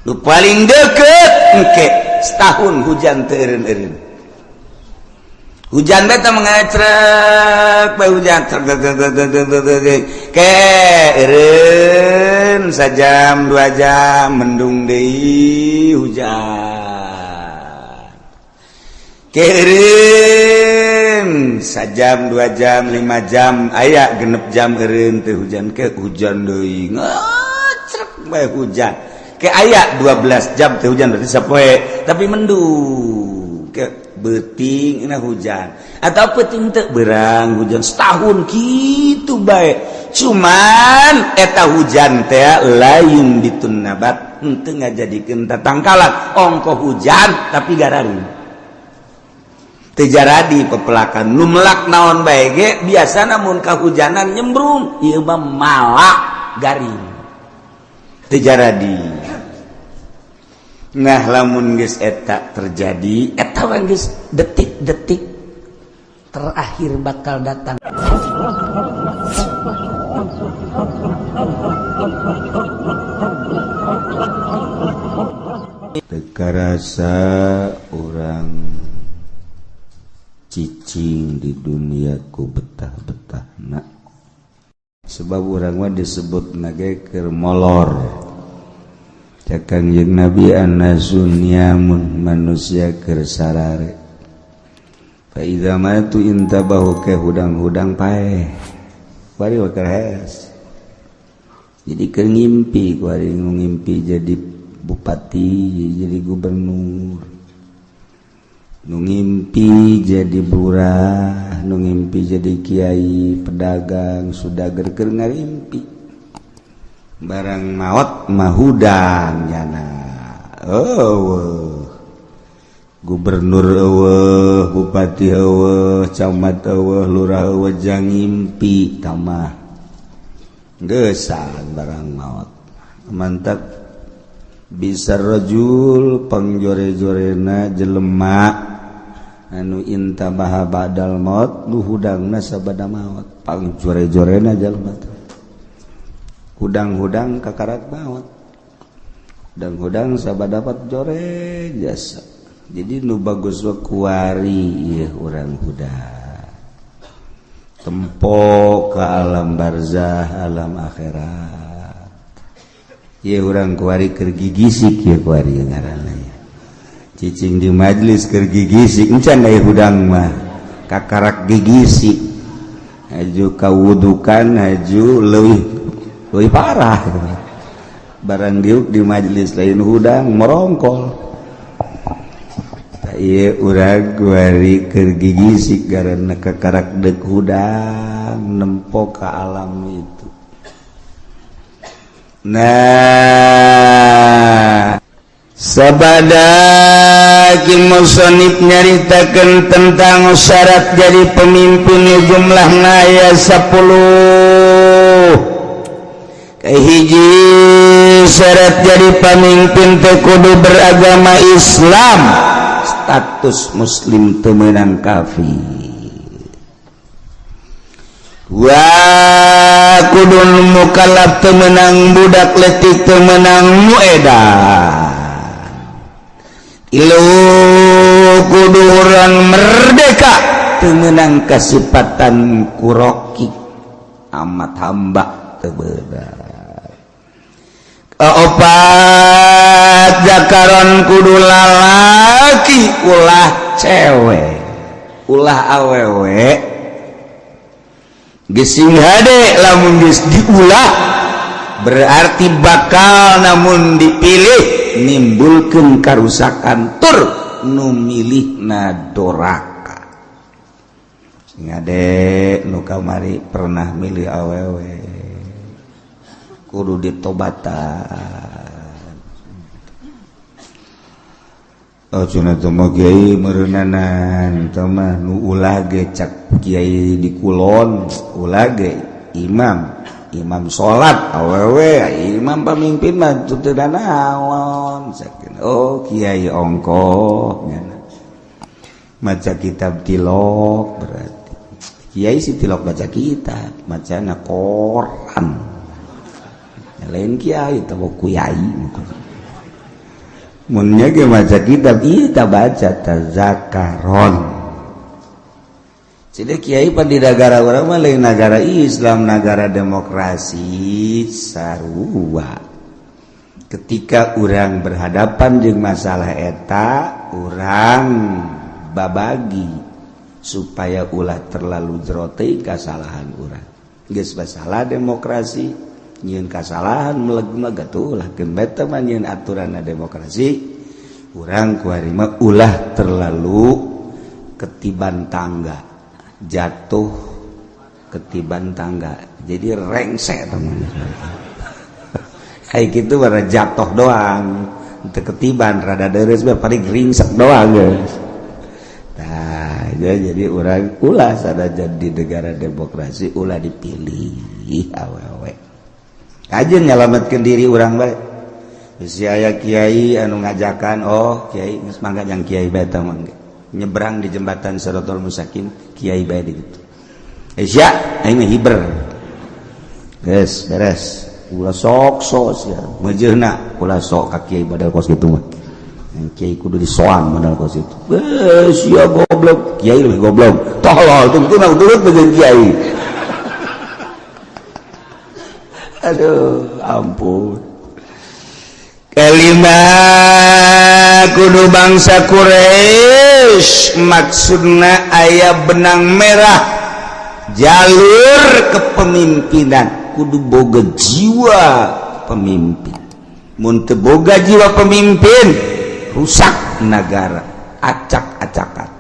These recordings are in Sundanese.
nu paling deket engke setahun hujan teureun-eureun. Hujan beta mengacrek bae hujan ke eureun sajam 2 jam mendung deui hujan. Ke eureun sajam 2 jam 5 jam aya genep jam eureun teu hujan ke hujan deui ngacrek bae hujan. Ke aya 12 jam teh hujan berarti sapoe tapi mendung ke beuting na hujan atau peuting teu beurang hujan setahun kitu bae cuman eta hujan teh layun bitun nabat henteu ngajadikeun tatangkalan ongko hujan tapi gararing teu jaradi pepelakan nu melak naon bae ge biasana mun kahujanan nyembrung ieu mah malak garing teu jaradi. Nah lamun geus eta terjadi eta mah geus detik-detik terakhir bakal datang. Teu rasa urang cicing di dunia ku betah-betahna sebab urang mah disebutna ge keur molor. Kanjeng Nabi an-nasun niamun manusia keur sarare fa idza matu intabahu ke hudang-hudang paeh bari wakas jadi keur ngimpi kuari ngimpi jadi bupati jadi gubernur nu ngimpi jadi lurah nu ngimpi jadi kiai pedagang sudager keur ngarimpi barang maot mahudang nyana gubernur eueuh bupati eueuh camat eueuh lurah eueuh jang ngimpi tamah geusan barang maot mantap bisa rajul pangjore-jorena jelema anu intabaha ba'dal maut nu hudangna sabada maut pangjore-jorena jelema hudang-hudang kakarak maut hudang-hudang sabada dapat jore jasa jadi nu bagus wa kuari ieu urang hudang tempo ka alam barzah alam akhirat ieu urang kuari keur gigisik ieu kuari ngaranna cicing di majlis keur gigisik encan aya hudang mah kakarak gigisik haju kawudukan haju leuwih parah barang diuk di majelis lain hudang merongkol ieu urang kuari keur gigisik garana kakarak deuk hudang nempo ka alam itu. Nah sabada ki musannif nyaritakeun tentang syarat jadi pemimpin jumlahna aya 10. Hiji syarat jadi pemimpin teh kudu beragama Islam status muslim teu meunang kafir. Kudu mukallaf teu meunang budak leutik teu meunang muedan. Kudu urang merdeka teu meunang kasipatan kuroki amat hamba teu beunang. Opat zakaron kudu lalaki ulah cewek ulah awewe gesing hade lamun geus diulah berarti bakal namun dipilih nimbulkeun karusakan tur nu milihna doraka sing hade nu kamari pernah milih awewe kudu ditobatan. Cenah teh mah kiai meureunanan teh mah nu ulah ge cak kiai di kulon ulah ge imam salat awewe imam pamimpin mah teu naon sakeun oh kiai ongkoh nya maca kitab tilok berarti kiai si tilok baca kitab macana Quran lain kiai teh kuyai munnya ge maca kitab ieu ta baca tazakaron. Jadi kiai pan di negara urang mah lain negara Islam, negara demokrasi sarua. Ketika urang berhadapan jeung masalah eta, urang babagi supaya ulah terlalu jero teuing kasalahan urang. Geus masalah demokrasi, nyieun kasalahan meleg-meleg atuh ulah keun beta mah nyieun aturanna demokrasi. Urang kuari mah ulah terlalu ketiban tangga, jatuh ketiban tangga. Jadi rengsek teman. Kayak gitu bara jatuh doang, teu ketiban rada deres bae paling ringsek doang geus. Nah, jadi urang ulah sadajan di negara demokrasi ulah dipilih awewe. Kajen nyalametkeun diri urang bae. Geus aya kiai anu ngajakan, oh kiai geus mangga jang kiai bae tah mangga. Nyebrang di jembatan Siratal Mustaqim kiai bae di ditu. Isya aing mah hiber. Geus beres. Ulah sok sia mejeuna ulah sok ka kiai badal kos kitu mah. Kiai kudu disoan badal kos itu. Sia goblok, kiai lebih goblok. Tolol tungtuna turut bejeun kiai. Aduh, ampun. Kelima kudu bangsa Quraisy maksudna aya benang merah jalur kepemimpinan. Kudu boga jiwa pemimpin. Mun teu boga jiwa pemimpin, rusak negara, acak-acakan.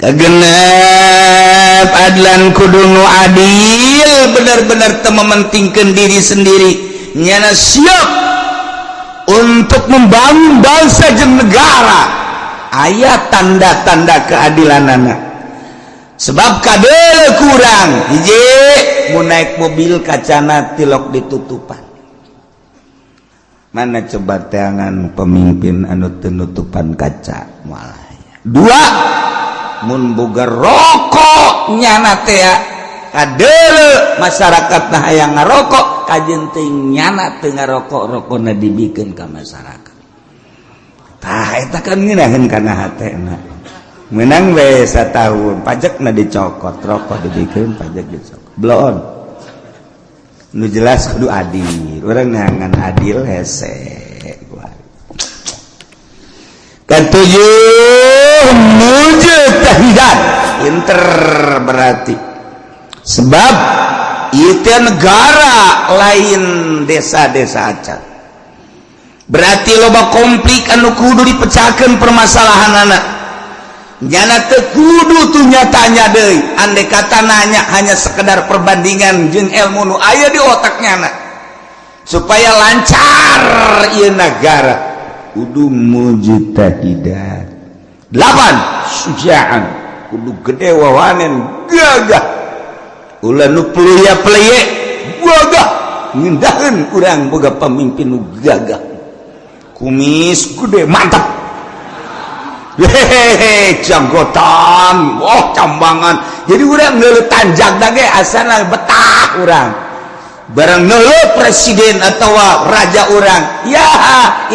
Kagenep adlan kudu nu adil, benar-benar teu mementingkeun diri sendiri, nyana siap untuk membangun bangsa jeung negara. Aya tanda-tanda keadilanana. Sebab kadele kurang hiji mun naik mobil kacana tilok ditutupan. Mana coba teangan pemimpin anu teu nutupan kaca moal aya. Dua, mun boga rokok nyana teh kadele masyarakat nah hayang ngarokok kajen teuing nyana teu ngarokok rokona dibikeun ka masyarakat. Tah eta kan ngeunaheun kana hatena. Menang we satahun pajakna dicokot rokok dibikeun pajak dicokot bloon nu jelas kudu adil urang neangan adil hese katujuh mujtahidan pinter berarti sebab ieu negara lain desa-desa acan berarti loba konflik anu kudu dipecahkeun permasalahanana. Nyana teu kudu tuh nyatanya deui andai kata nanya hanya sekedar perbandingan jeung ilmu nu aya di otaknya supaya lancar ieu negara kudu mujtahidan. 8 sujaan kudu gede wawanen gagah ulah nu pelya-pelye gagah ngindaheun urang boga pamimpin nu gagah kumis gede mantap. Hehehe, janggotan, cambangan. Jadi urang neuleuh tanjak ge asana betah urang. Barang neuleuh presiden atau raja urang, ya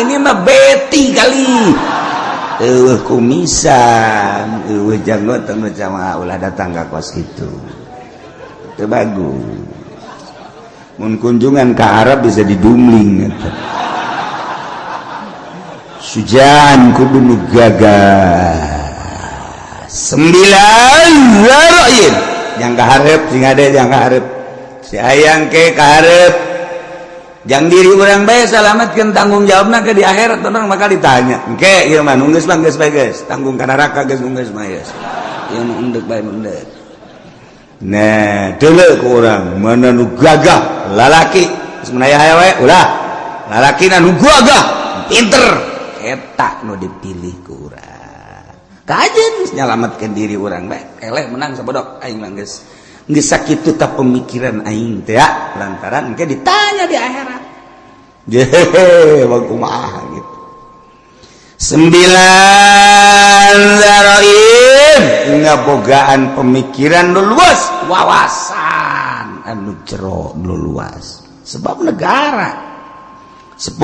ini mah beti kali. Kumisan, janggotan macam ulah datang ka kos kitu. Teu bagus. Mun kunjungan ke Arab bisa didumling eta. Sujaan kudu nu gagah. 9 zaroin yang kaharep sing ade yang kaharep si hayang ke kaharep jang diri urang bae salametkeun tanggung jawabna ke di akhirat orang maka ditanya engke ieu mah nu geus mah geus bae geus tanggung ka neraka geus geus mah geus ieu nu endek bae endek. Nah deuleu ku urang mana nu gagah lalaki geus menaya hae we ulah lalaki nu gagah pinter eta nu dipilih ku urang. Kajen nyalametkeun diri urang bae. Eleh menang sabodok aing mah geus sakitu ta pemikiran aing teh ya lantaran engke ditanya di akhirat. Jehe kumaha gitu. 9 zarain ngabogaan pemikiran nu luas, wawasan anu jero nu luas. Sebab negara 10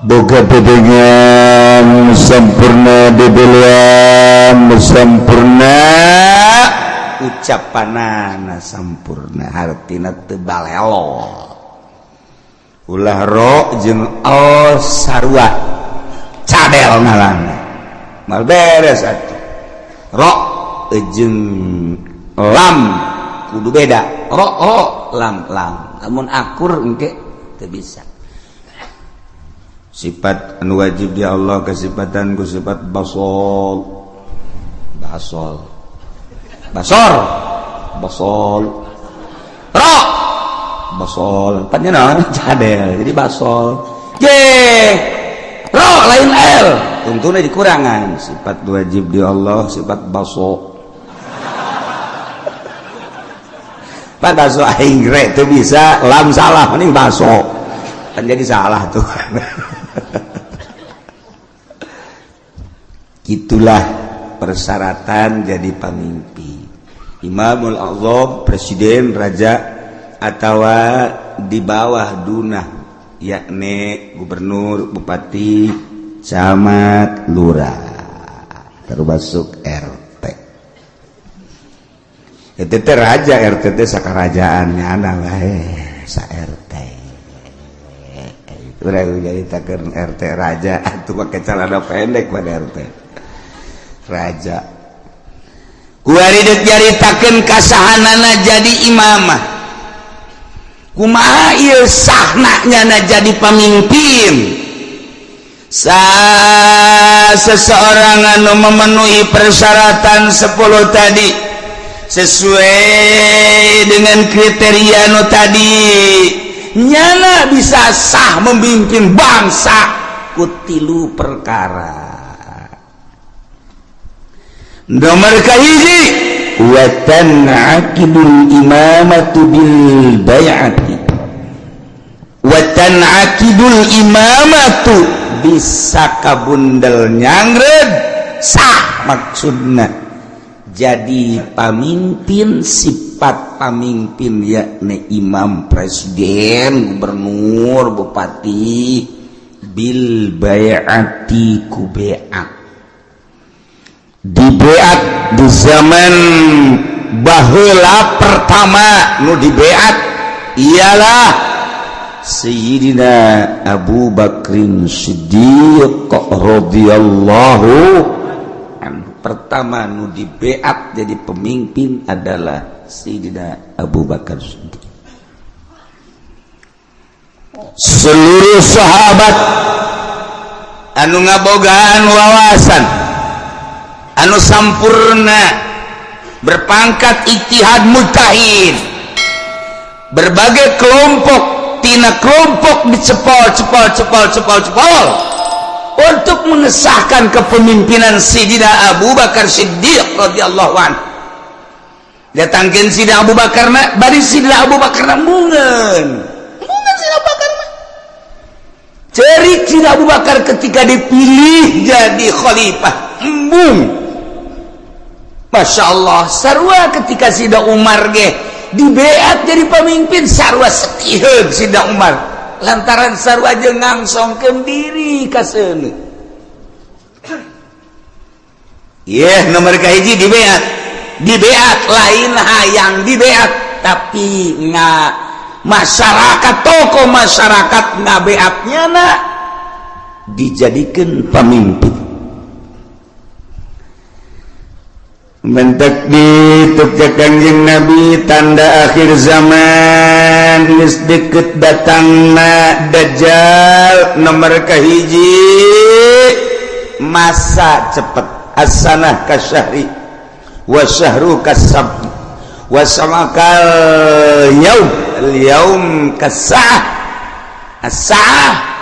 boga bedengan sempurna debeluan sempurna ucapanana sempurna hartina teu balelo ulah ro jeung al sarua cadel ngaranna mal beres atuh ro jeung lam kudu beda ro lam lamun akur engke teu bisa sifat anu wajib di Allah kesifatan ku sifat basol ro basol pannya naon cadel jadi basol ro lain l untuna dikurangan sifat wajib di Allah sifat baso pan baso aing re teu bisa lam salah mending baso kan jadi salah tuh gitulah persyaratan jadi pemimpin imamul Allah presiden raja atau di bawah dunah yakni gubernur bupati camat lurah termasuk RT itu raja RT sakarajaannya anak sa RT itu jadi takkan RT raja itu pakai celana pendek pada RT raja kuari dek nyaritakeun kasahanana jadi imamah kumaha ieu sahna nyana jadi pemimpin seseorang anu memenuhi persyaratan 10 tadi sesuai dengan kriteria anu tadi nyana bisa sah memimpin bangsa kutilu perkara nomor kahiji wa tan'aqidul imamatu bil bai'ati wa tan'aqidul imamatu bisa kabundel nyangreud sah maksudna jadi pamimpin sifat pamimpin yakni imam presiden gubernur bupati bil bai'ati ku bai'at di beat di zaman baheula pertama nu di beat ialah Sayyidina Abu Bakrin Siddiq radhiyallahu anhu. Pertama nu di beat jadi pemimpin adalah Sayyidina Abu Bakar Siddiq. Seluruh sahabat anu ngabogaan wawasan anu sampurna berpangkat ijtihad mujtahid berbagai kelompok tina kelompok dicepol untuk mengesahkan kepemimpinan Sayyidina Abu Bakar Siddiq radhiyallahu anhu. Datangkeun Sayyidina Abu Bakar bari Sayyidina Abu Bakar mungeun Sayyidina Abu Bakar cerik Sayyidina Abu Bakar ketika dipilih jadi khalifah embung. Masya Allah, sarua ketika Sayyidina Umar dibeat jadi pemimpin sarua setihun Sayyidina Umar lantaran sarua jeung ngangsongkeun diri ka seuneu. Nomor kahiji dibeat lain hayang dibeat tapi masyarakat tokoh masyarakat ngabeatnya dijadikan pemimpin. Mentek ditukja Kangjeng Nabi tanda akhir zaman geus deukeut datangna Dajjal. Nomor kahiji masa cepet as-sanah kasyahri wa syahru kasab wa samakal yaum kasah as-sa'ah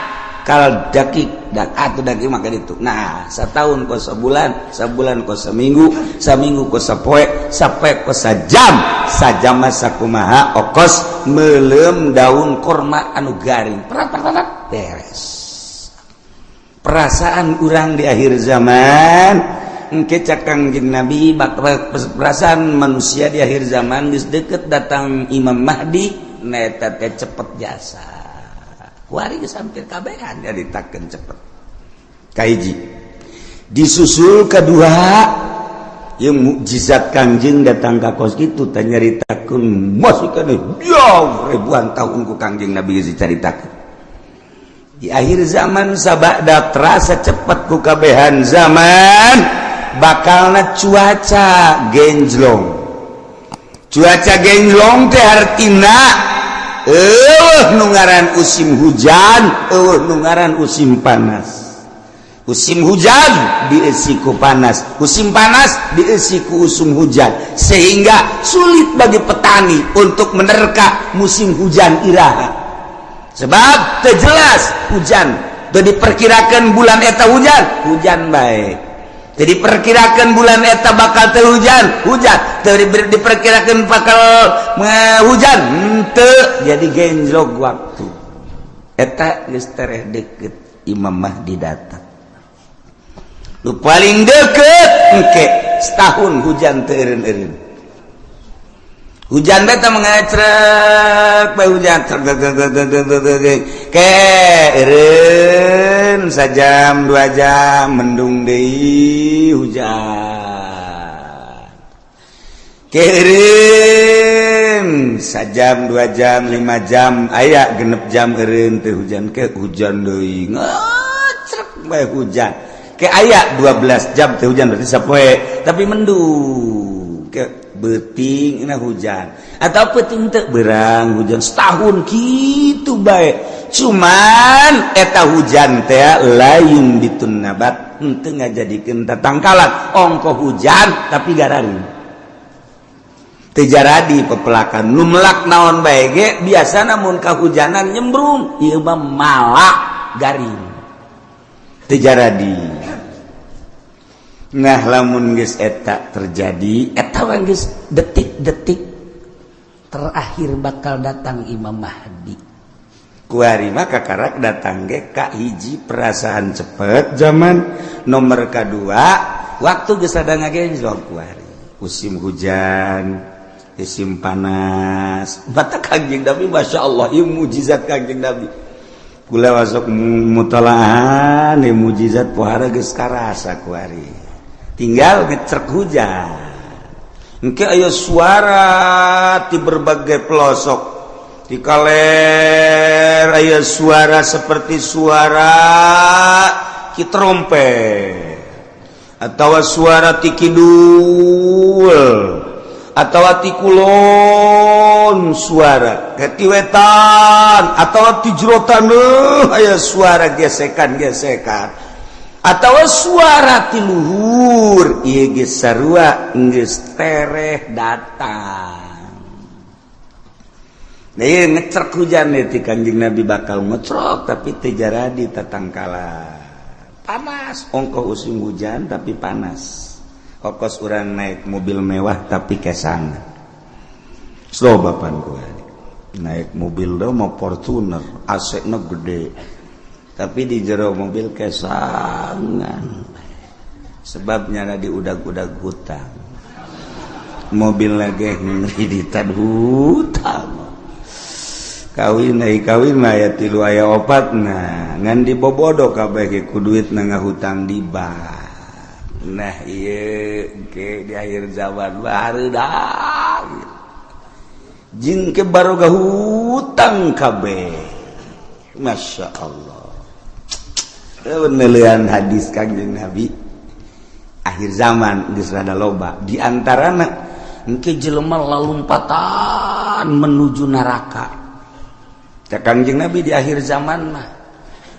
kal dakik atau daki maka itu. Nah, setahun ko sebulan, sebulan ko seminggu, seminggu ko sapoe ko sajam, sajam masa kumaha okos meuleum daun korma anu garing. Perat beres. Perasaan urang di akhir zaman engke cak Kangjeng Nabi perasaan manusia di akhir zaman geus deukeut datang Imam Mahdi na eta teh cepet jasa. kuari geus hampir kabehan nyaritakeun cepet. Kahiji disusul kedua yang mukjizat Kangjeng datang ka kos kitu teh nyaritakeun masih kana jauh ribuan tahun ku Kangjeng Nabi geus dicaritakeun. Di akhir zaman sabada terasa cepat ku kabehan zaman bakalna cuaca genjlong. Cuaca genjlong teh artina nu ngaran usim hujan, nu ngaran usim panas. Musim hujan diisi ku panas, musim panas diisi ku usum hujan, sehingga sulit bagi petani untuk menerka musim hujan iraha. Sebab terjelas hujan, teu diperkirakan bulan eta hujan baik. Teu diperkirakan bulan eta bakal teu hujan, teu diperkirakan bakal hujan, teu jadi genjlog waktu. Eta geus tereh deukeut Imam Mahdi datang. Nu paling deket engke setahun hujan teu eureun-eureun. Hujan beta mengacrek bae hujan ke eureun sajam 2 jam mendung deui hujan. Ke eureun sajam 2 jam 5 jam aya genep jam eureun teu hujan ke hujan deui ngacrek bae hujan. Ke aya 12 jam teh hujan berarti sapoe tapi mendung ke beuting na hujan atau peuting teu beurang hujan setahun kitu bae cuman eta hujan teh lain bitun nabat henteu ngajadikeun tatangkalan ongko hujan tapi gararing teu jaradi pepelakan nu melak naon bae ge biasana mun kahujanan nyembrung ieu mah malak garing teu jaradi. Nah lamun geus eta terjadi eta geus detik-detik terakhir bakal datang Imam Mahdi. Kuari mah kakarak datang ge ka hiji perasaan cepet zaman nomor kadua waktu geus ada ngagenjlog kuari musim hujan musim panas mata Kangjeng Nabi masyaallah ieu mukjizat Kangjeng Nabi kula wasok mutalaahan mukjizat pohara geus karasa kuari tinggal ngecrek hujan engke aya suara di berbagai pelosok di kaler aya suara seperti suara ki trompet atawa suara ti kidul atawa ti kulon suara ti wetan atawa ti jerotan aya suara gesekan atau suara ti luhur ieu ge sarua geus tereh datang. Nah ieu ngecrek hujan ti Kangjeng Nabi bakal ngecrok tapi teu jaradi tatangkala. Panas ongkoh usim hujan tapi panas. Kokos urang naik mobil mewah tapi kesangan. Slobapan gua. Naik mobil do mau Fortuner, AC-na gede. Tapi di jero mobil kesangan sebabnya di udag-udag hutang mobil lagi ngiriditan hutang kawin mah aya 3 aya 4 nah ngan dibobodo kabeh ge ku duit na ngahutang di bank nah ieu ke di akhir zaman barudak jing ke barogah hutang kabeh Masya Allah penelitian hadis Kangjeng Nabi akhir zaman geus rada loba di antarana engke jelema lalumpatan menuju neraka. Cak Kangjeng Nabi di akhir zaman mah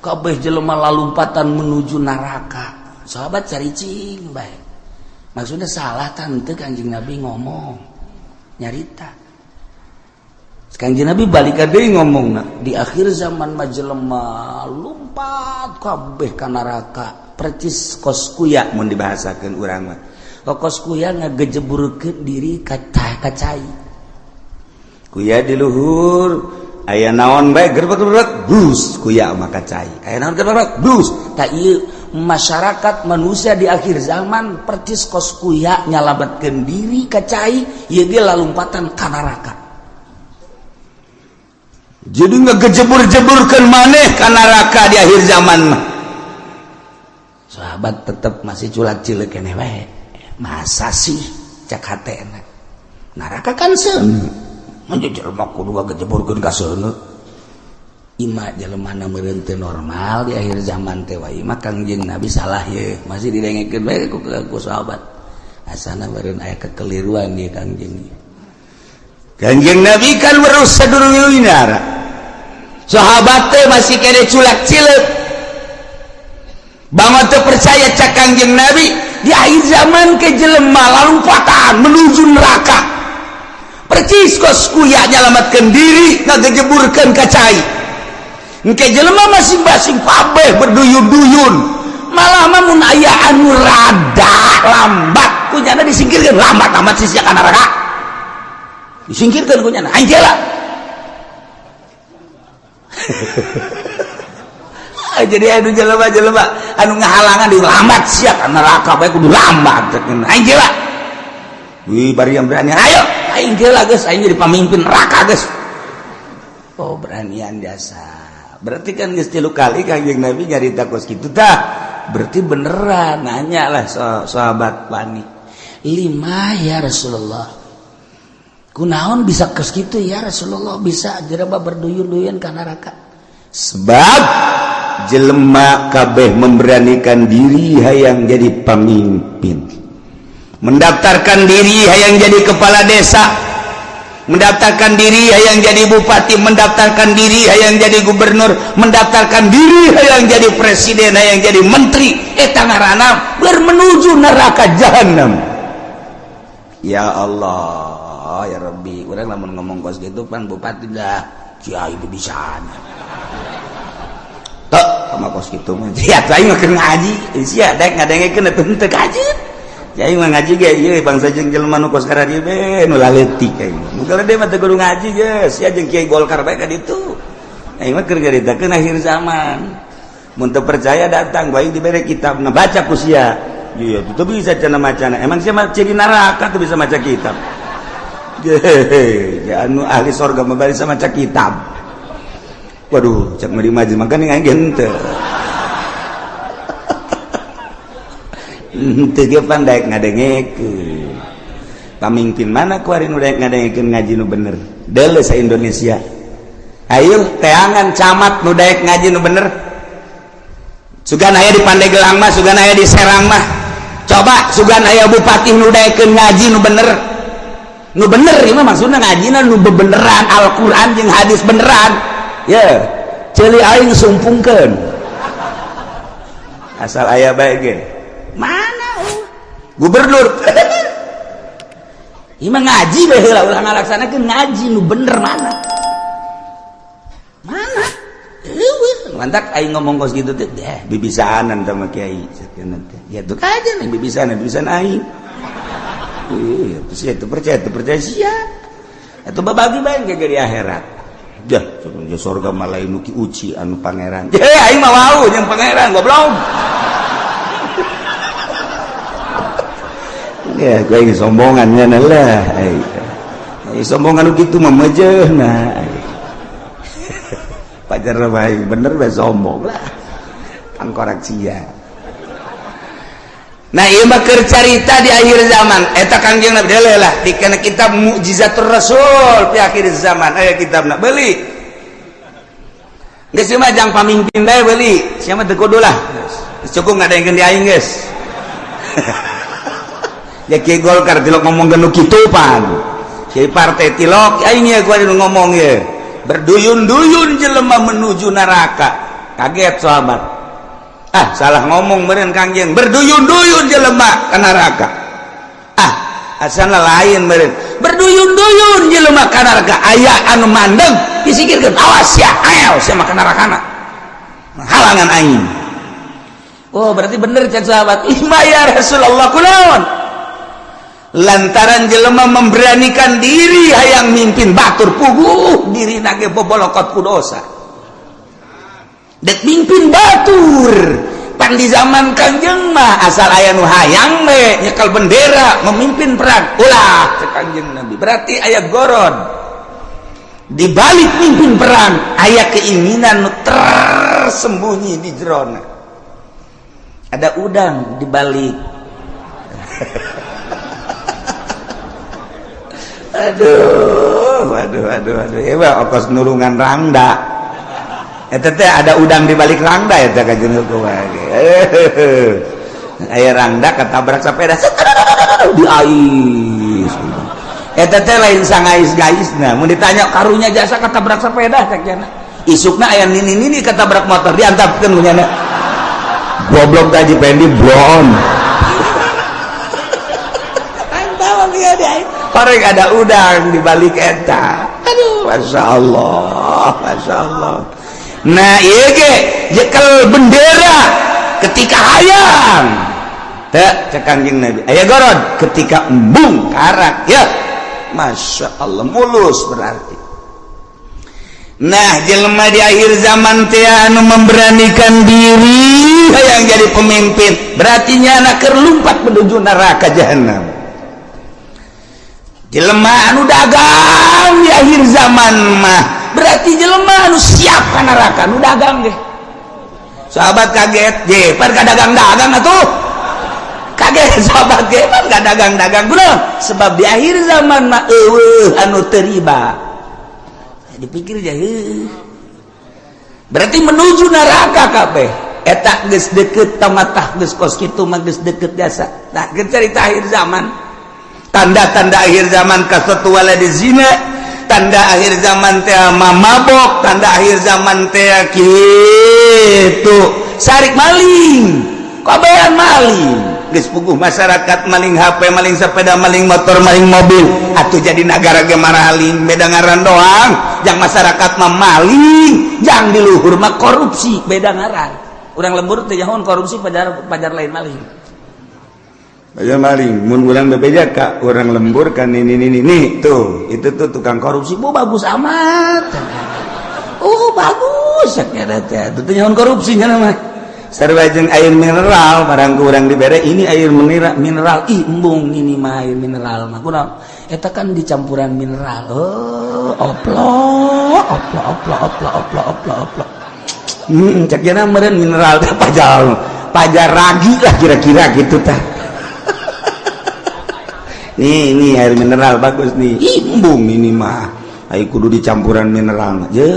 kabeh jelema lalumpatan menuju neraka. Sahabat caricing bae. Maksudnya salah tante Kangjeng Nabi ngomong nyarita. Kangjeng Nabi balik deui ngomongna di akhir zaman mah jelema lumpat kabeh ka neraka percis kos kuya mun dibahasakeun urang mah kos kuya ngagejeburkeun diri ka cai kuya di luhur aya naon bae gerbek bus kuya mah ka cai aya naon gerbek bus ta ieu masyarakat manusia di akhir zaman percis kos kuya nyalabatkeun diri ka cai ieu ge lalumpatan ka neraka. jadi ngegejebur-jeburkeun maneh ka neraka di akhir zaman mah. Sahabat tetep masih culak cileuk keneh wae. Masa sih cak hatena. Neraka kan seuneu. Mun jelema kudu ngagejeburkeun ka seuneu. Ima jelemana meureun teu normal di akhir zaman teh wae mah Kangjeng Nabi salah ye. Masih didengekeun bae ku sahabat. Asana meureun aya kekeliruan ieu Kangjeng. Kangjeng Nabi kan weruh sadurungeunna. Sahabat teh masih kene culak cileuk. Banget teu percaya cak Kangjeng Nabi di akhir zaman ke jelema lalumpatan menuju neraka. Percis kos kuya nyalamatkeun diri ngagejeburkeun ka cai. Engke jelema masing-masing kabeh berduyun-duyun. Malah mah mun aya anu rada lambat kunyana disingkirkeun lambat amat sih ka neraka. Disingkirkeun kunyana anjeula. Jadi anu jelema-jelema anu ngahalangan di lambat sia ka neraka bae kudu lambat anjeula. Wih bari yang berani ayo aing geula geus aing jadi pamimpin neraka geus. Oh beranian dasar. Berarti kan geus 3 kali Kangjeng Nabi nyarita kos kitu tah. Berarti beneran nanya lah sahabat wani. 5 ya Rasulullah. Kunaon bisa kos kitu ya Rasulullah bisa jelema berduyun-duyun ka neraka. Sebab jelema kabeh memberanikan diri hayang jadi pemimpin, mendaftarkan diri hayang jadi kepala desa, mendaftarkan diri hayang jadi bupati, mendaftarkan diri hayang jadi gubernur, mendaftarkan diri hayang jadi presiden, hayang jadi menteri, eta ngaranna menuju neraka jahanam. Ya Allah ya Rabbi, urang lamun ngomong kos gitu pan bupati dah kiai bisaan sama kos gitu mah. Ya aing mah keur ngaji, sia daek ngadengekeun teu teu kajeut. Ya aing mah ngaji ge ieu bangsa jeung jelema nu kos ka dieu be nu laleutik aing. Muga dia mah teu kudu ngaji geus, sia jeung Kiai Golkar bae ka ditu. Aing mah keur nyaritakeun akhir zaman. Mun teu percaya datang bae dibere kitabna baca ku sia. Iya, itu bisa cenah macana. Emang sia mah ciri neraka teu bisa maca kitab. Ya anu ahli surga mah bari bisa maca kitab. Waduh, cak meri maju makan yang aing henteu. Henteu ge pandai ngadengekeun. Pamimpin mana kuari nu daek ngadengekeun ngaji nu bener? Deuleu sa Indonesia. Ayo teangan camat nu daek ngaji nu bener. Sugan aya di Pandeglang mah, sugan aya di Serang mah. Coba sugan aya bupati nu daekeun ngaji nu bener. Nu bener ieu mah maksudna ngajina nu bebeneran Al-Qur'an jeung hadis beneran. Ya, celi aing sumpungkeun. Asal aya bae ge. Mana? Gubernur. Ieu mah ngaji bae heula ulah ngalaksanakeun ngaji nu bener mana? Mana? Eueuh, mantak aing ngomong kos kitu teh, bibisaanan sama kiai sakeun teh. Ya tuh kajen bibisaanan aing. Iya, terus itu percaya sia. Atuh babagi bae ge di akhirat. Dah, sebenarnya surga malah nu ki uci anu pangeran. Aing mah wau jeung pangeran goblok. Ya, gue sombongannya lah. Sombongan gitu mah mejeuna. Pajar bae bener bae sombong lah. Tangkorak sia. Nah, ieu mah keur carita di akhir zaman. Eta Kangjeng Nabi deuleu lah dikena kitab Mukjizatur Rasul di akhir zaman. Aya kitabna beuli. Geus mah jang pamimpin bae beuli. Sia mah teu kudu lah. Cukup ngadengeun di aing geus. Ya Kiai Golkar tilok ngomongkeun nu kitu pan. Kiai partai tilok aing ye gua nu ngomong ye. Berduyun-duyun jelema menuju neraka. Kaget sahabat. Salah ngomong meureun Kangjeng, berduyun-duyun jelema ka neraka. Asana lain meureun. Berduyun-duyun jelema ka neraka aya anu mandeg disikirkeun awas ya, ayo sia mah ka nerakana. Halangan aing. Oh, berarti bener can sahabat. Ima ya Rasulullah kunaon? Lantaran jelema memberanikan diri hayang mimpin batur puguh dirina ge bobolokot ku dosa. Dek mimpin batur pan di zaman Kangjeng mah asal aya nu hayang we nyekel bendera memimpin perang ulah cek Kangjeng Nabi berarti aya goron di balik mimpin perang aya keinginan tersembunyi di jerona. Ada udang di balik. aduh. Ya ongkos nulungan rangda. Eta teh ada udang di balik rangda eta kajeun hukum. Aya rangda ketabrak sepeda di ais. Eta teh lain sangais-gaisna. Mun ditanya karunya jasa ketabrak sepeda cek cenah. Isukna aya nini ketabrak motor diantapkeun munyana. Goblok taji pendi blon. Antap dia dia. Korek ada udang di balik eta. Aduh, masyaallah. Nah, ieu ge jekel bendera ketika hayang. Teh cek Kanjeng Nabi. Aya gorod ketika embung karak ya. Masyaallah mulus berarti. Nah, jelema di akhir zaman teh anu memberanikan diri hayang jadi pemimpin, berarti nyana keur lumpat menuju neraka jahanam. Jelema anu dagang di akhir zaman mah berarti jelema anu siap ka neraka, anu dagang ge. Sahabat kaget, je, pan ka dagang-dagang atuh. Kaget sahabat ge, pan ka dagang-dagang kunaon? Sebab di akhir zaman mah eueuh anu teu riba. Dipikir aja berarti menuju neraka kabeh eta geus deukeut tamatah geus kos kitu mah geus deukeut biasa. Nah geus cerita akhir zaman, tanda-tanda akhir zaman kasatu waladi zina, tanda akhir zaman teh mamabok, tanda akhir zaman teh kitu sarik maling, kabehan maling. Geus puguh masyarakat maling HP, maling sepeda, maling motor, maling mobil. Atuh jadi negara ge maraling beda ngaran doang. Jang masyarakat mah maling, jang di luhur mah korupsi, beda ngaran. Urang lembur teh nyahoan korupsi pajar lain maling. Pajar maling, mun urang bebeja ka urang lembur kan ini tuh, itu tuh tukang korupsi. Bu bagus amat. Bagus saknya teh. Tuh nyahoan korupsi nya mah. Sarua jeung air mineral barang kurang dibere ini air mineral embung ini mah air mineral mah kunaon eta kan dicampuran mineral. Oplok cek jana meureun mineral teh pajar ragi lah kira-kira gitu tah. Nih air mineral bagus nih embung ini mah ai kudu dicampuran mineral je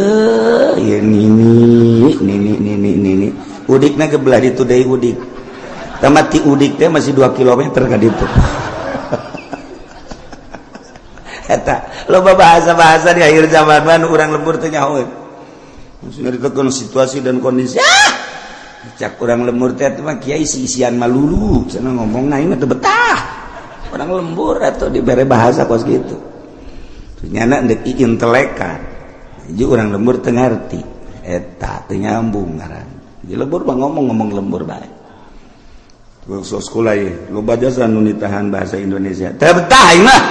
ya ini udikna gebelah ditu deui udik. Tamati udik teh masih 2 km ka ditu. Eta loba bahasa-bahasa di akhir zaman mah urang lembur teh nyahoeun. Maksudna ditekeun situasi dan kondisi. Cak urang lembur teh mah kiai isian malulu, cenah ngomongna ieu mah teu betah. Urang lembur atuh dibere bahasa kos kitu. Ternyata ndek intelekan. Jadi urang lembur teu ngarti. Eta teu nyambung ngaran. Di lembur mah ngomong lembur bae. Waktu sekolah ya, lo baca anu nitahan bahasa Indonesia. Teu betah ieu mah.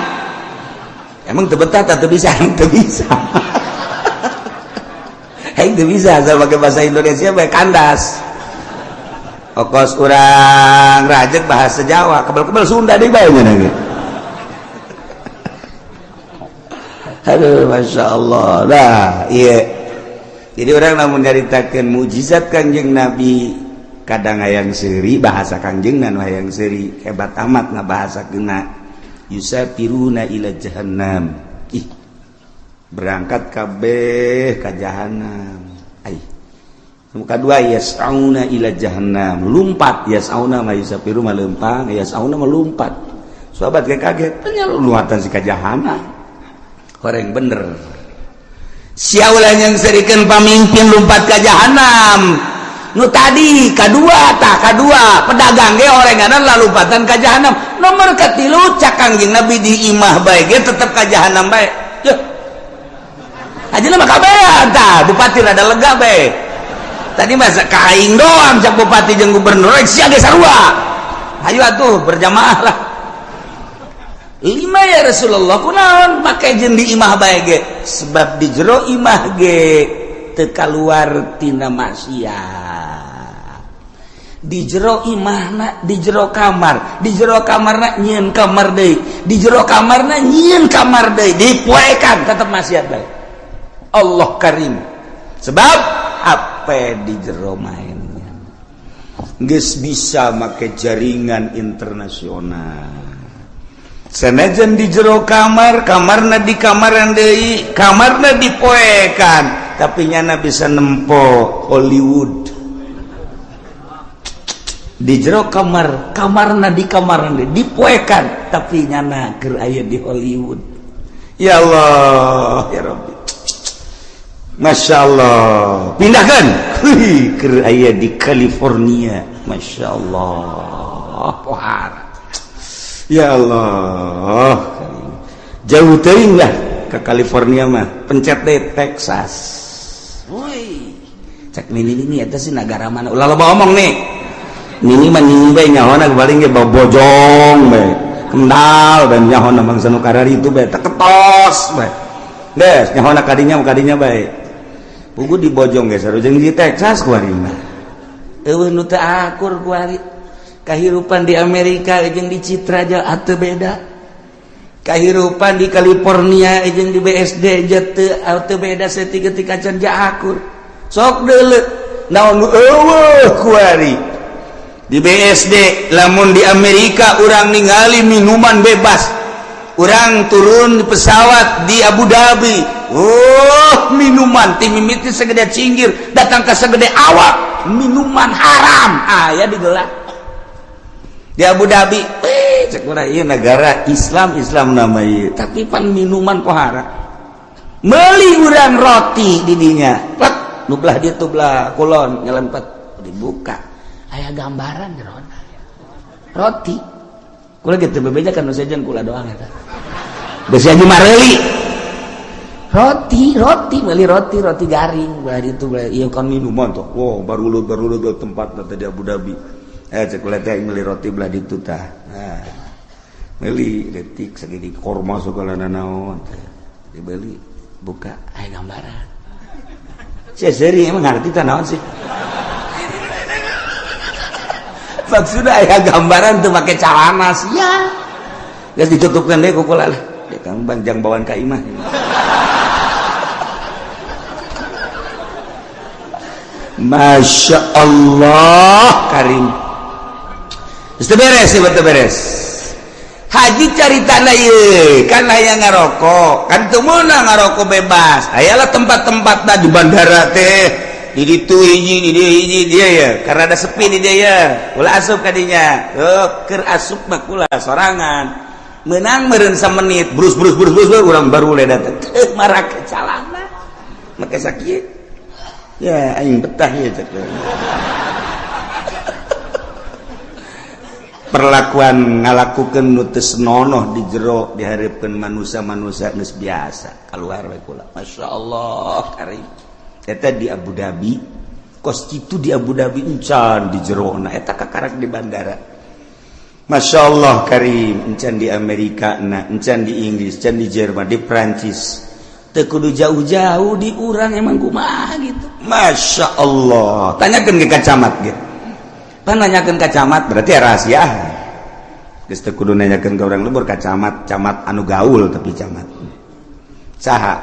Emang teu betah teu bisa, teu bisa. Teu bisa asal pakai bahasa Indonesia bae kandas. Okos urang rajek bahasa Jawa, kebal-kebal Sunda deui bae nya ge. Aduh, Masya Allah. Nah, iya. Jadi orang namun nyaritakeun mukjizat Kanjeng Nabi kadang hayang seuri bahasa Kanjeng nan hayang seuri hebat amat ngabahasakeunna yusafiruna ila jahannam. Berangkat kabeh ka jahanam. Kedua yas'auna ila jahannam, lumpat yas'auna mah yusafiru mah leumpang, yas'auna mah lumpat. Sahabat kaget, penyaluatan si ka jahanam. Horeng bener. Siaulah yang serikeun pamimpin lumpat ka jahanam. Nu tadi kadua pedagang ge orenganan lalumpatan ka jahanam. Nomor katilu cak Kangjeng Nabi di imah bae ge tetep ka jahanam bae. Yeuh. Ajeuna mah kabehan tah, bupati rada lega bae. Tadi masa kaing doang cak bupati jeung gubernur rek sia ge sarua. Hayu atuh berjamaah lah. 5 ya Rasulullah kunaon make jeung di imah bae ge sebab di jero imah ge teu kaluar tina maksiat. Di jero imahna di jero kamarna nyieun kamar deui, di jero kamarna nyieun kamar deui, dipoekan tetep maksiat bae. Allah Karim sebab HP di jero mainnya geus bisa make jaringan internasional sanajan di jero kamarna di kamaran deui kamarna dipoekan tapi nyana bisa nempo Hollywood di jero kamarna di kamaran deui dipoekan tapi nyana keur aya di Hollywood ya Allah ya Rabbi Masya Allah pindahkan keur aya di California Masya Allah pohara ya Allah jauh teuing lah ke California mah pencet deh Texas woi cek nini eta sih negara mana ulah loba omong nih nini mah nini bae nyahona paling ge bojong bae kendal dan nyahona bangsa nu karari itu bae teketos bae des nyahona kadinya bae pugu di bojong ge sarujeng di Texas kuari mah eueuh nu teu akur kuari kahirupan di Amerika jeung di Citra aja atuh beda kahirupan di California jeung di BSD teu beda saeutik-eutik can akur sok deuleu naon nu eueuh kuari di BSD lamun di Amerika urang ningali minuman bebas urang turun di pesawat di Abu Dhabi minuman ti mimiti segede cinggir datang ke segede awak minuman haram aya digelar di Abu Dhabi cek urang ieu negara Islam nama ieu tapi pan minuman pohara meuli urang roti di dinya plek nu belah dieu tuh belah kulon nyelempet dibuka aya gambaran jerona roti kula ge teu bebejakan nu sejen kula doang eta geus aja mareuli roti meuli roti garing belah ditu belah ieu kan minuman tuh wow barulut tempatna teh di Abu Dhabi cek kula teh meuli roti belah ditu tah nah meuli detik sagede korma segala naon teh dibeli buka aya gambaran sia seri emang ngarti tah naon sih maksudnya aya gambaran tuh pakai celana sia geus ditutupkeun deui ku kula lah dia kan banjang bawaan ka imah Masya Allah Karim itu beres haji caritana ieu kan aya ngarokok kan teu meunang ngarokok bebas ayalah tempat-tempatna di bandara teh di ditu hiji dia ya karena ada sepi di dia ya ulah asup ka dinya keur asup mah kula sorangan meunang meureun samenit brus urang baru le datang marake calana make sakieu ya aing betah ya cek perlakuan ngalakukeun nu teu senonoh di jero dihareupeun manusia geus biasa kaluar we kula masyaallah Karim eta di Abu Dhabi kos kitu di Abu Dhabi encan di jerona eta kakarak di bandara masyaallah Karim encan di Amerika na encan di Inggris encan di Jerman di Prancis teu kudu jauh-jauh di urang emang kumaha gitu Masya Allah tanyakeun ke kacamat gitu pan nanyakeun kacamat berarti rahasia geus teu kudu nanyakeun ka urang lembur kacamat camat anu gaul tapi camat saha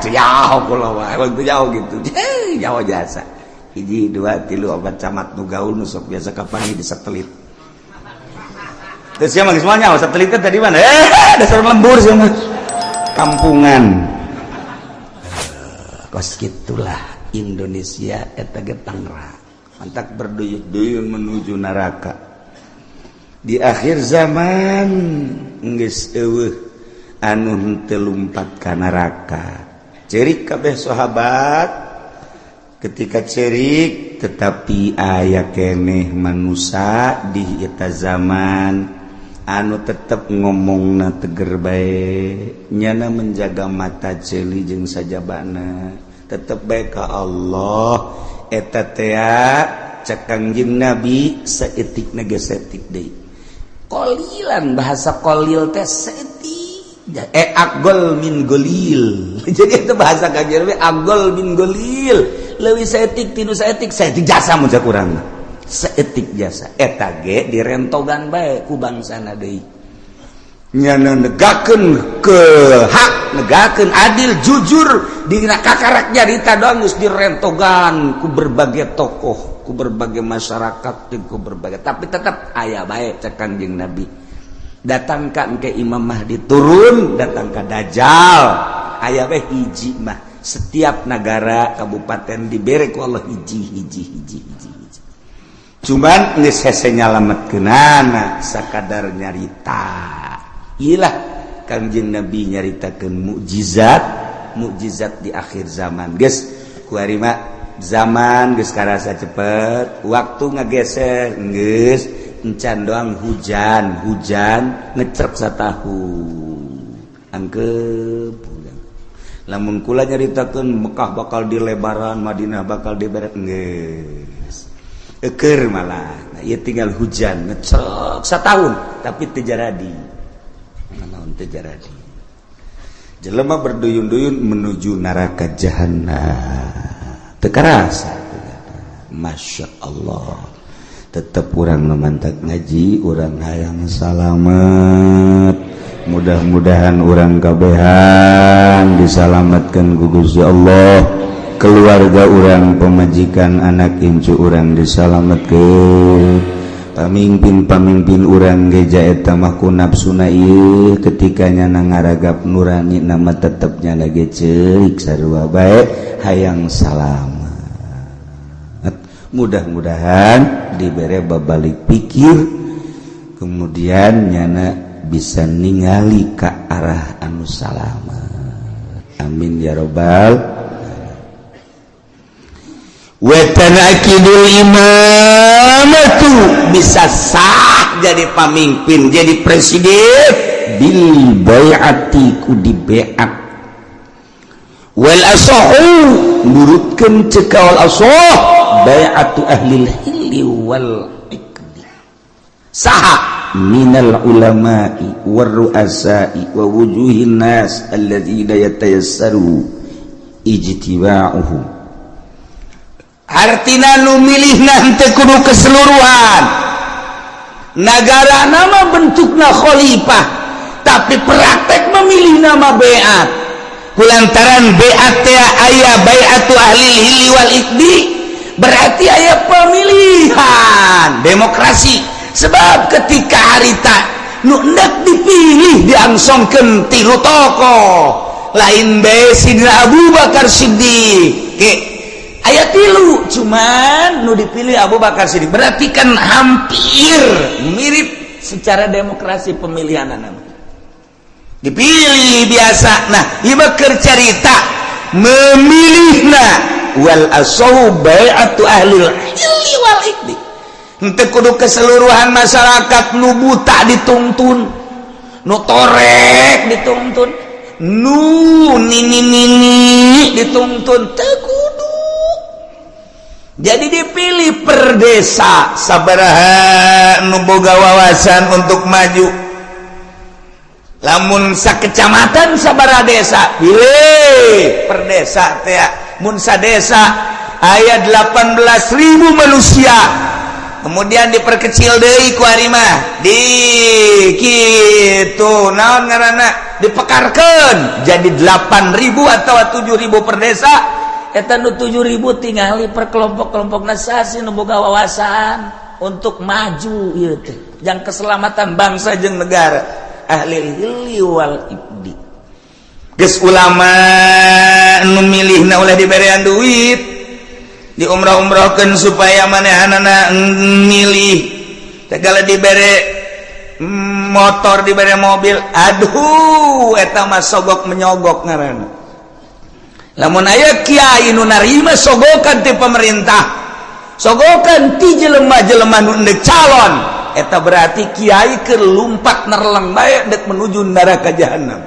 teu jauh kula wae teu jauh gitu jauh jasa 1 2 3 4 camat nu gaul nu sok biasa kapan di satelit terus sia mah geus moal nyaho satelit tadi mana dasar lembur sia mah kampungan kos gitulah Indonesia eta ge Tangerang mantak berduyun-duyun menuju neraka di akhir zaman geus eueuh anu henteu lumpat ka neraka cerik kabeh sahabat ketika cerik tetapi aya keneh manusia di eta zaman anu tetep ngomongna teger bae nyana menjaga mata ceuli jeung sajabana tetep bae ka Allah eta teh cek Kangjeng Nabi saeutikna ge saeutik deui qalilan bahasa qalil teh saeutik aqol min golil jadi itu bahasa Kangjeng Nabi aqol min golil leuwih saeutik tinu saeutik jasa mun cak urang saeutik jasa eta ge direntogan bae ku bangsana deui nyana negakeun ke hak, negakeun adil jujur dina kakarak nyarita doang geus direntogan ku berbagai tokoh, ku berbagai masyarakat, ku berbagai, tapi tetap aya bae cek Kanjeng Nabi. Datang ka engke Imam Mahdi turun, datang ka Dajjal, aya bae hiji mah. Setiap negara kabupaten dibere ku Allah hiji. Cuman geus hese nyalametkeunana sakadar nyarita. Iyalah Kanjeng Nabi nyaritakeun mukjizat di akhir zaman. Geus kuari mah zaman geus karasa cepet, waktu ngageser geus encan doang hujan ngecrek satahun. Angkep lamun kula nyaritakeun Mekah bakal dilebaran, Madinah bakal diberes geus. Eukeur malah. Nah, ieu tinggal hujan ngecrek satahun tapi teu jaradi. Naon teu jaradi. Jelema berduyun-duyun menuju neraka jahanam. Teu karasa. Masya Allah. Tetep urang memantak ngaji, urang hayang salamet. Mudah-mudahan urang kabehan disalamatkan ku Gusti Allah, keluarga urang, pemajikan, anak incu urang disalamatkeun, pamimpin urang geja eta mah ku nafsuna ieu ketika nyana ngaragap nurani nama tetep nyana ge ceurik sarua bae hayang salamet. Mudah-mudahan dibere babalik pikir, kemudian nyana bisa ningali ka arah anu salamet. Amin ya rabbal. Wa tanaqidul imamatu, bisa sah jadi pamimpin, jadi presiden bil bai'ati ku di bai'at. Wal asahu nurutkeun cekal asah bai'atu ahlil hilli wal iqdi. Saha minal ulama'i war ru'asa'i wa wujuhin nas alladzina yatayassaru ijtiba'uhu. Artina nu milihna teu kudu keseluruhan. Nagara nama bentukna khalifah, tapi praktek memilih nama bai'at. Kulantaran bai'at teh aya bai'atu ahli hilli wal iqdi, berarti aya pemilihan demokrasi. Sebab ketika harita nu hendak dipilih diangsongkeun tilu tokoh, lain bae Sidina Abu Bakar Siddiq ke aya tilu, cuman nu dipilih Abu Bakar Siddiq, berarti kan hampir mirip secara demokrasi pemilihan nama dipilih biasa. Nah ieu keur carita memilihna wal asau bai'atu ahlil hilli wal iqdi. Henteu kudu keseluruhan masyarakat nu buta dituntun, nu torek dituntun, nu nini dituntun, teu kudu. Jadi dipilih per desa sabaraha nu boga wawasan untuk maju. Lamun sakecamatan sabaraha desa, pilih per desa teh. Mun sadesa aya 18.000 manusia. Kemudian diperkecil deui ku ari mah di kitu naon ngaranna dipekarkeun jadi 8.000 atau 7.000 per desa. Eta nu 7.000 tingali per kelompok-kelompokna sasi nu boga wawasan untuk maju ieu teh jang keselamatan bangsa jeung negara. Ahli hilli wal iqdi. Geus ulama nu milihna ulah diberean duit, di umrah-umrahkeun supaya manehanana milih, segala dibere motor, dibere mobil, aduh eta mah sogok menyogok ngaranna. Lamun aya kiai nu narima sogokan ti pemerintah, sogokan ti jelema-jelema nu endek calon, eta berarti kiai keur lumpat nerleng bae dek menuju neraka jahanam.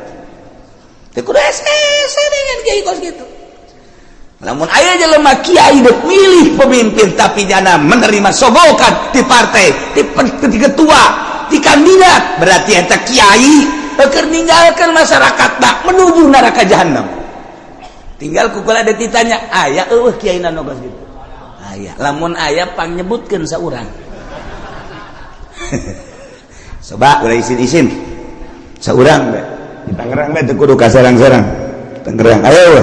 Teu kudu ese dengan kiai kos kitu. Namun aya jelema kiai dek milih pemimpin tapi jana menerima sogokan di partai, di ketua, di kandidat, berarti eta kiai keur ninggalkeun masyarakat bak menuju neraka jahanam. Tinggal kukula ada ditanya, aya eueuh kiai nu geus kitu. Aya, lamun aya pang nyebutkeun saurang. Coba ulah isin-isin. seorang di Tangerang teh kudu ka sarang-sarang Tangerang ayo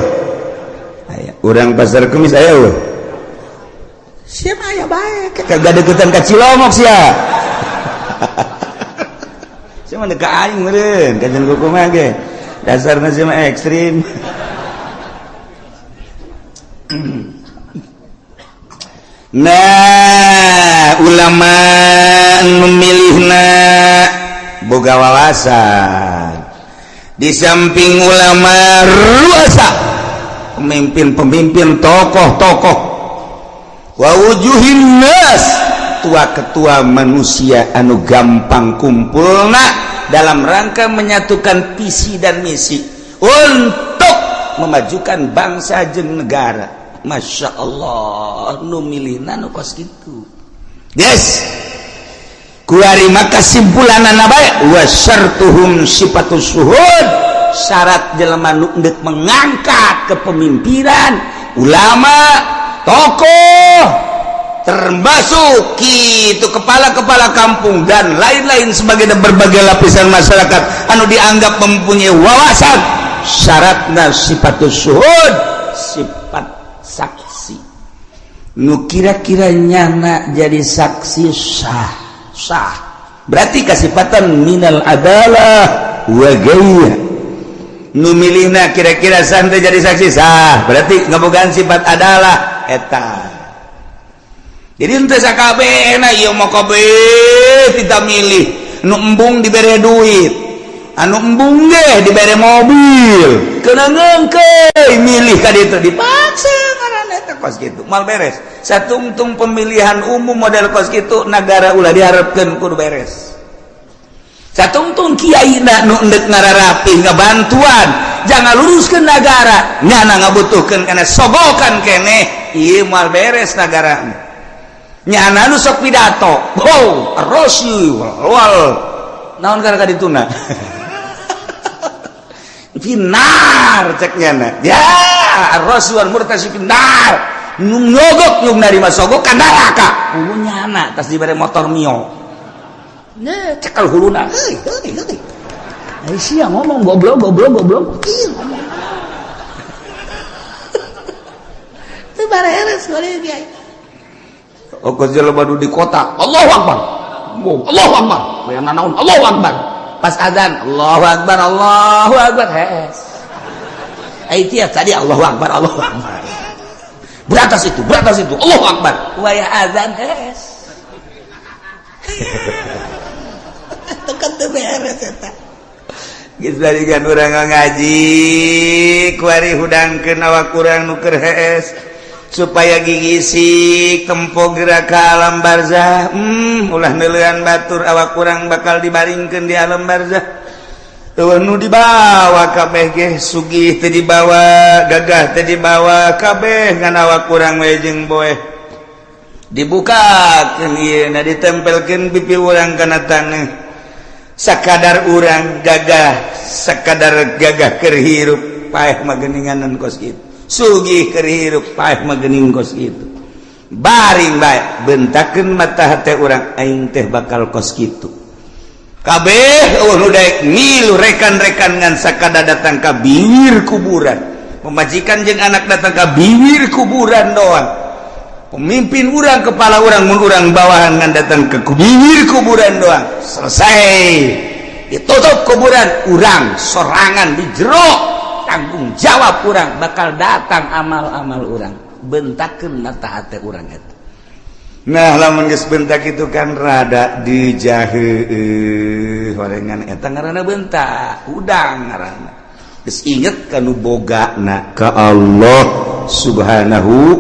urang pasar Kemis ayo siapa aya bae kagak deketan ka Cilomok sia sia mah ka aing meureun ka jeung kumaha ge dasarna sia mah ekstrim nah ulama memilihna boga wawasan di samping ulama ruasa pemimpin-pemimpin tokoh-tokoh wa wujuhin nas tua-ketua manusia anu gampang kumpulna dalam rangka menyatukan visi dan misi untuk memajukan bangsa jeung negara. Masya Allah nu milihna nu kos kitu yes kuari maka simpulanana bae wa syartuhum sifatus syuhud syarat jelema nu endek mengangkat kepemimpinan ulama tokoh termasuk kitu kepala-kepala kampung dan lain-lain sebagai berbagai lapisan masyarakat anu dianggap mempunyai wawasan syaratna sifatus syuhud sifat saksi nu kira-kira nyana jadi saksi sah berarti kasifatan minal adalah wa gaya nu milihna kira-kira santai jadi saksi sah berarti ngabogaan sifat adalah eta jadi henteu sakabehna ieu mah kabeh tidak milih nu embung dibere duit anu embung ge dibere mobil keuna ngengkeuy milih ka ditu dipaksa ngaranna eta kos kitu mal beres satungtung pemilihan umum model kos kitu nagara ulah diharapkeun kudu beres satungtung kiaina nu endek ngararapih ngabantuan jangan luruskeun nagara nyana ngabutuhkeun kana sogokan keneh ieu mal beres nagara nyana nu sok pidato rosy wal naon gara kadituna finar ceknya ya Rasul murtasi finar nyogok nyung narima sogok ka neraka hulunya anak tas dibere motor mio nah cekal huluna heuh sia ngomong goblok ieu ngomong teu bareres goreng dia ongkos jelema di kota Allahu Akbar Allahu Akbar bayang naon Allahu Akbar pas azan Allahu Akbar hes tiap tadi Allahu Akbar beratas itu Allahu Akbar waya azan hes tekan teu beres eta geus balikan urang ngaji kuari hudangkeun awak urang nu keur hes supaya gigisik tempo gerak ke alam barzah ulah neulean batur awak kurang bakal dibaringkeun di alam barzah teu nu dibawa kabeh ge sugih teu dibawa gagah teu dibawa kabeh ngan awak kurang we jeung boeh dibukakeun ieu na ditempelkeun pipi urang kana taneuh sakadar urang gagah sakadar gagah keur hirup paeh mah geuninganan kos kitu sugih keur hirup paeh mah geuning kos kitu baring bae bentakeun mata hate urang aing teh bakal kos kitu kabeh nu daek milu rekan-rekan ngan sakada datang ka bibir kuburan pemajikan jeung anak datang ka bibir kuburan doang pemimpin urang kepala urang mun urang bawahan ngan datang ke bibir kuburan doang selesai ditutup kuburan urang sorangan di jero tanggung jawab urang bakal datang amal-amal urang bentakeun mata hate urang eta nah lamun geus bentak itu kan rada dijaheuh horengan eta ngaranna bentak udang ngaranna geus inget kanu bogana ka Allah Subhanahu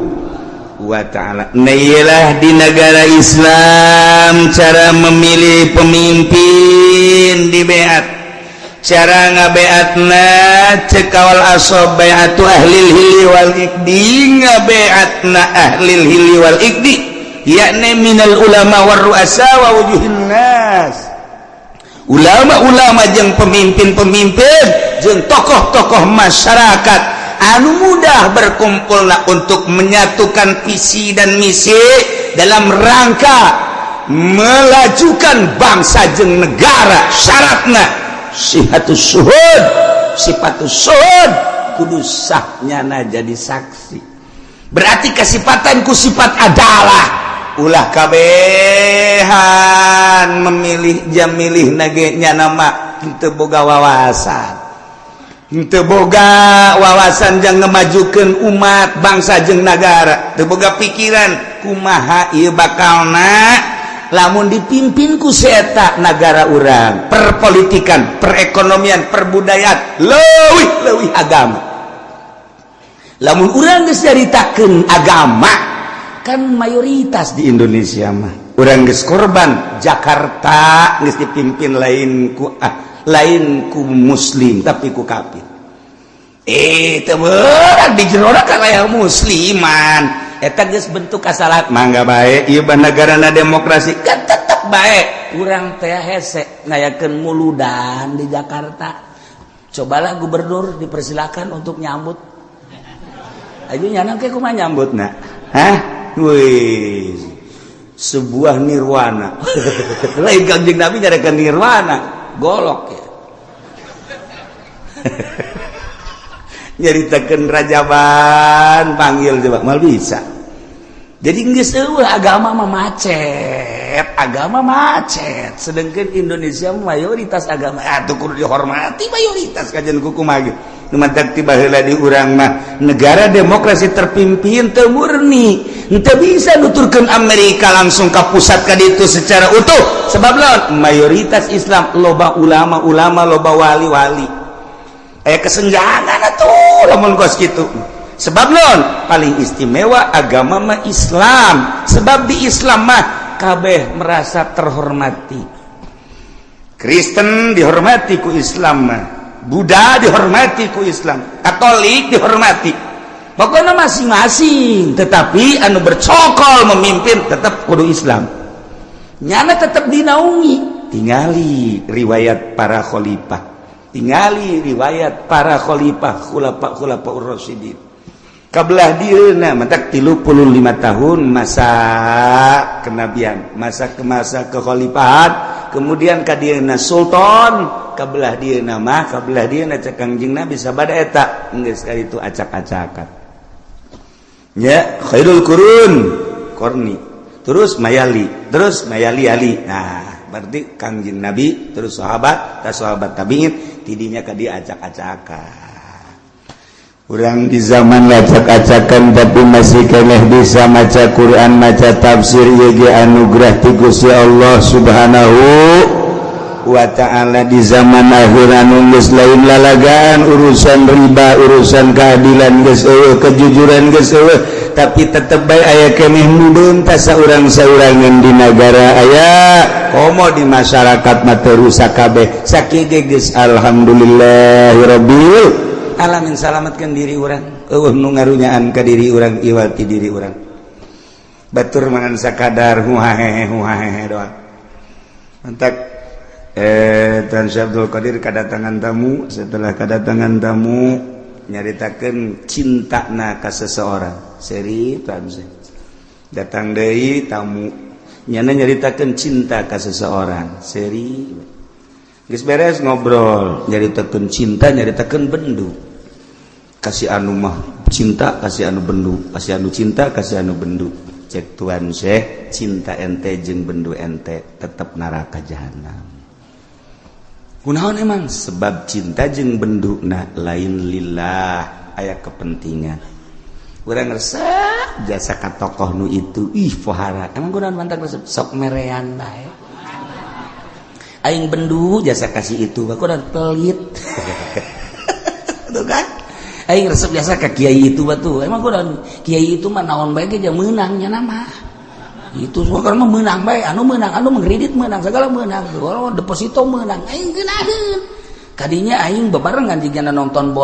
wa ta'ala nailah di negara Islam cara memilih pemimpin di beat cara ngabeatna cekawal asob beatu ahlil hili wal ikdi ngabeatna ahlil hili wal ikdi yakni minal ulama war ru'asa wa wujuhin nas ulama-ulama jeung pemimpin-pemimpin jeung tokoh-tokoh masyarakat anu mudah berkumpulna untuk menyatukan visi dan misi dalam rangka melajukan bangsa jeung negara syaratna sifatus syuhud, sifatus syuhud kudu sahnyana jadi saksi. Berarti kesifatan ku sifat adalah ulah kabehan memilih jam milih nage nya nama teu boga wawasan. Teu boga wawasan jang ngemajukeun umat bangsa jeung nagara, teu boga pikiran kumaha ieu bakalna lamun dipimpin ku eta negara urang, perpolitikan, perekonomian, perbudayaan, leuwih agama. Lamun urang geus nyaritakeun agama, kan mayoritas di Indonesia mah urang geus korban. Jakarta geus dipimpin lain ku muslim tapi ku kafir. Teu beurang di jero ka aya musliman. Eta geus bentuk kasalahan mangga bae ieu negarana demokrasi kan tetep bae. Urang teh hese ngayakeun muludan di Jakarta. Cobalah gubernur dipersilakan untuk nyambut. Ayo nyanang ke kumaha nyambutna? Hah? Wih. Sebuah nirwana. Lain Kangjeng Nabi nyarekeun nirwana, golok ya. Nyaritakeun rajaban panggil coba mal bisa. Jadi geus eueuh agama mah macet, sedangkan Indonesia mayoritas agama atuh kudu dihormati mayoritas kajian kumaha ge. Nu mantak ti baheula di urang mah negara demokrasi terpimpin teu murni, henteu bisa nuturkeun Amerika langsung ka pusat ka ditu secara utuh sebab lawan mayoritas Islam, loba ulama-ulama, loba wali-wali. Kesenjangan atuh lamun kos kitu. Sebab non paling istimewa agama mah Islam. Sebab di Islam mah kabeh merasa terhormati. Kristen dihormati ku Islam mah. Buddha dihormati ku Islam. Katolik dihormati. Pokoknya masing-masing. Tetapi anu bercokol memimpin tetap kudu Islam. Nyana tetap dinaungi. Tingali riwayat para khalifah. Tingali riwayat para khalifah khulafa ur-rasyidin. Kabelah dieuna matak 35 tahun masa kenabian, masa kekhalifahan, kemudian ka dieuna sultan, kabelah dieuna cek Kangjeng Nabi sabada eta geus ka ditu acak-acakan. Ya, khairul qurun qarni. Terus mayali ali. Nah, berarti Kangjeng Nabi terus sahabat tabi'in tidinya ka dia acak-acakan. Urang di zaman acak-acakan tapi masih keneh bisa maca Quran, maca tafsir ieu ge anugerah ti Gusti Allah Subhanahu wa ta'ala. Di zaman akhir anu geus lain lalagaan, urusan riba, urusan keadilan geus eueuh, kejujuran geus eueuh, tapi tetep bae aya keneh mudun ta saurang-saurangan di negara aya komo di masyarakat mah teu rusak kabeh. Sakieu geus alhamdulillahirabbil alamin. Salamatkeun diri urang, eueuh nu ngarunyaan ka diri urang, iwal ti diri urang. Batur mangan sakadar huhahehe doang. Mantak Tan Syekh Abdul Qadir kedatangan tamu. Setelah kedatangan tamu nyaritakeun cintana ka seseorang. Seri Tan Syekh datang deui tamu nyana nyaritakeun cinta ka seseorang. Seri geus beres ngobrol nyaritakeun cinta, nyaritakeun bendu. Kasih anu mah cinta, kasih anu bendu, kasih anu cinta, kasih anu bendu. Cek Tuan Syekh, cinta ente jeung bendu ente tetep neraka jahanam. Kunaon emang? Sebab cinta jeung benduna lain lillah, aya kepentingan. Urang resep jasa ka tokoh nu itu, pohara. Emang kunaon mantak resep sok merean bae. Aing bendu jasa kasih itu, kunaon pelit. Tuh kan? Aing resep biasa ka kiai itu batu. Emang kunaon kiai itu mah naon bae ge jeung meunangnya nama. Itu soalnya mah meunang bae, anu mengkredit meunang, segala meunang. Kalau deposito meunang, aing geunaheun. Kadinya aing bebarengan jigana nonton bola.